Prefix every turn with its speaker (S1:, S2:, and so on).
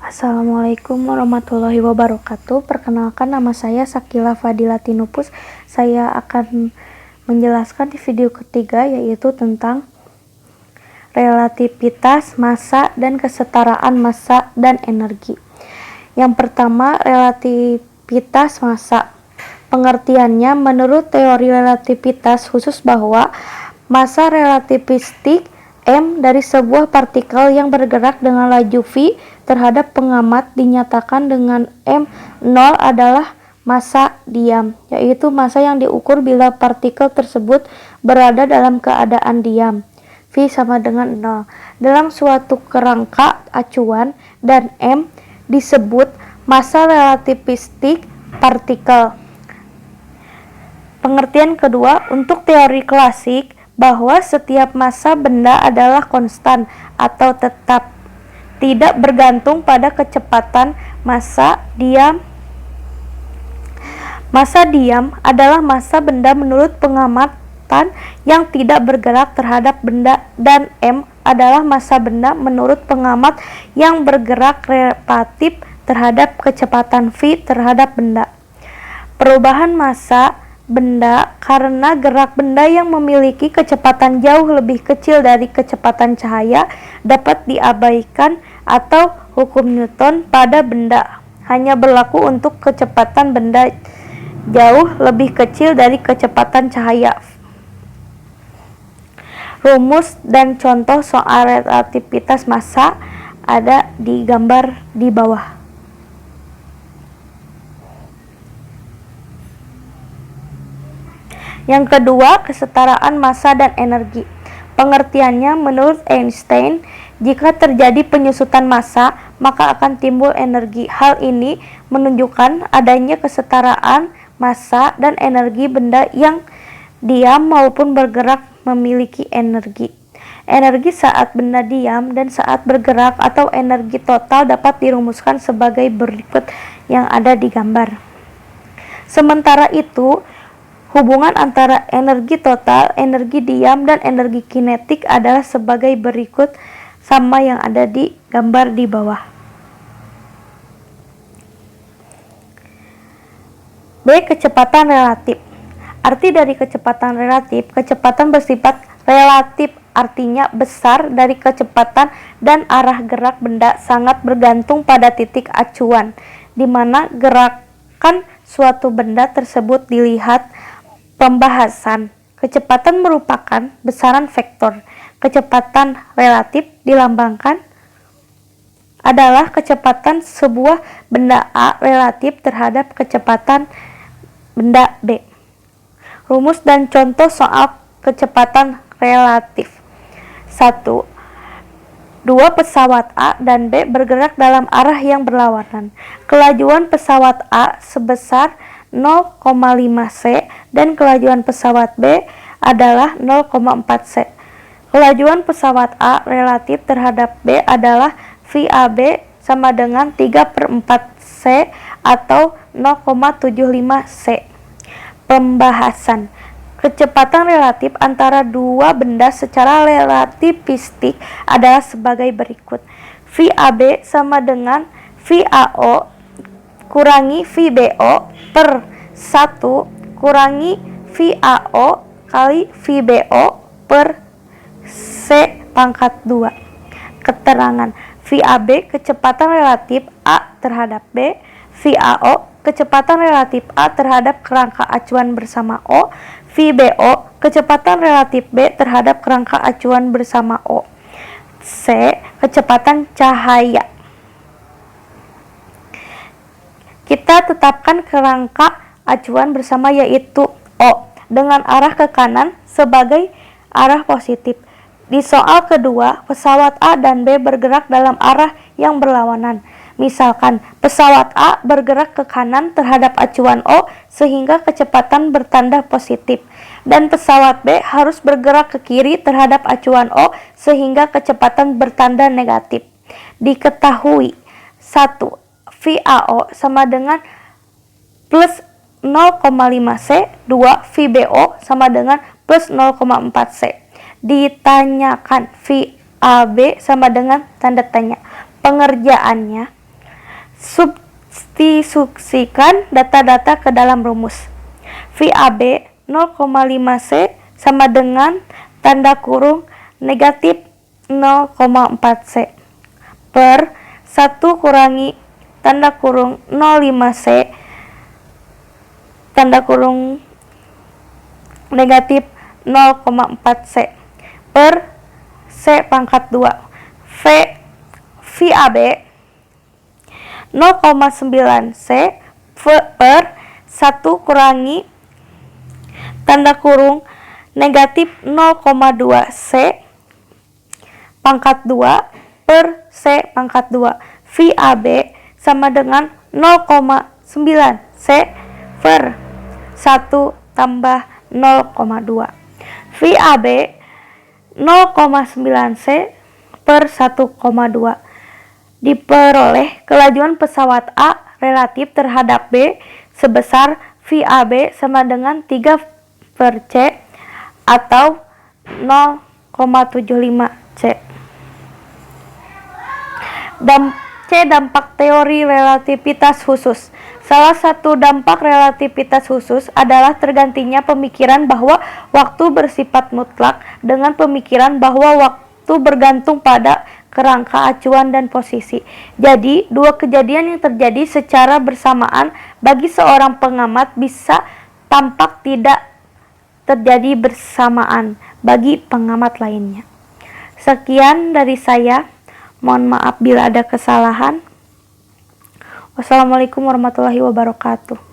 S1: Assalamualaikum warahmatullahi wabarakatuh. Perkenalkan, nama saya Sakila Fadila Tinupus. Saya akan menjelaskan di video ketiga, yaitu tentang relativitas massa dan kesetaraan massa dan energi. Yang pertama, relativitas massa. Pengertiannya, menurut teori relativitas khusus bahwa massa relativistik M dari sebuah partikel yang bergerak dengan laju V terhadap pengamat dinyatakan dengan M0 adalah massa diam, yaitu massa yang diukur bila partikel tersebut berada dalam keadaan diam. V sama dengan 0 dalam suatu kerangka acuan, dan M disebut massa relativistik partikel. Pengertian kedua, untuk teori klasik, bahwa setiap massa benda adalah konstan atau tetap, tidak bergantung pada kecepatan massa diam. Massa diam adalah massa benda menurut pengamatan yang tidak bergerak terhadap benda, dan M adalah massa benda menurut pengamat yang bergerak relatif terhadap kecepatan V terhadap benda. Perubahan massa benda karena gerak benda yang memiliki kecepatan jauh lebih kecil dari kecepatan cahaya dapat diabaikan, atau hukum Newton pada benda hanya berlaku untuk kecepatan benda jauh lebih kecil dari kecepatan cahaya. Rumus dan contoh soal relativitas massa ada di gambar di bawah. Yang kedua, kesetaraan massa dan energi. Pengertiannya, menurut Einstein, jika terjadi penyusutan massa, maka akan timbul energi. Hal ini menunjukkan adanya kesetaraan massa dan energi benda yang diam maupun bergerak memiliki energi. Energi saat benda diam dan saat bergerak atau energi total dapat dirumuskan sebagai berikut yang ada di gambar. Sementara itu, hubungan antara energi total, energi diam, dan energi kinetik adalah sebagai berikut, sama yang ada di gambar di bawah. B. Kecepatan relatif. Arti dari kecepatan relatif, kecepatan bersifat relatif, artinya besar dari kecepatan dan arah gerak benda sangat bergantung pada titik acuan, di mana gerakan suatu benda tersebut dilihat. Pembahasan. Kecepatan merupakan besaran vektor. Kecepatan relatif dilambangkan adalah kecepatan sebuah benda A relatif terhadap kecepatan benda B. Rumus dan contoh soal kecepatan relatif. 1. Dua pesawat A dan B bergerak dalam arah yang berlawanan. Kelajuan pesawat A sebesar 0,5 c dan kelajuan pesawat B adalah 0,4 c. Kelajuan pesawat A relatif terhadap B adalah VAB sama dengan 3/4 c atau 0,75 c. Pembahasan. Kecepatan relatif antara dua benda secara relativistik adalah sebagai berikut. VAB sama dengan VAO kurangi VBO per 1 kurangi VAO kali VBO per C pangkat 2. Keterangan. VAB kecepatan relatif A terhadap B, VAO kecepatan relatif A terhadap kerangka acuan bersama O, VBO kecepatan relatif B terhadap kerangka acuan bersama O. C. Kecepatan cahaya. Kita tetapkan kerangka acuan bersama, yaitu O, dengan arah ke kanan sebagai arah positif. Di soal kedua, pesawat A dan B bergerak dalam arah yang berlawanan. Misalkan, pesawat A bergerak ke kanan terhadap acuan O sehingga kecepatan bertanda positif, dan pesawat B harus bergerak ke kiri terhadap acuan O sehingga kecepatan bertanda negatif. Diketahui 1. VAO sama dengan plus 0,5 c, 2 VBO sama dengan plus 0,4 c. Ditanyakan VAB sama dengan tanda tanya. Pengerjaannya, Substitusikan data-data ke dalam rumus. VAB 0,5C sama dengan tanda kurung negatif 0,4C per 1 kurangi tanda kurung 0,5C tanda kurung negatif 0,4C per C pangkat 2. VAB 0,9C per 1 kurangi tanda kurung negatif 0,2C pangkat 2 per C pangkat 2. VAB sama dengan 0,9C per 1 tambah 0,2. VAB 0,9C per 1,2 diperoleh kelajuan pesawat A relatif terhadap B sebesar VAB sama dengan 3 per C atau 0,75C. Dampak teori relativitas khusus. Salah satu dampak relativitas khusus adalah tergantinya pemikiran bahwa waktu bersifat mutlak dengan pemikiran bahwa waktu bergantung pada kerangka acuan dan posisi. Jadi, dua kejadian yang terjadi secara bersamaan bagi seorang pengamat bisa tampak tidak terjadi bersamaan bagi pengamat lainnya. Sekian dari saya. Mohon maaf bila ada kesalahan. Wassalamualaikum warahmatullahi wabarakatuh.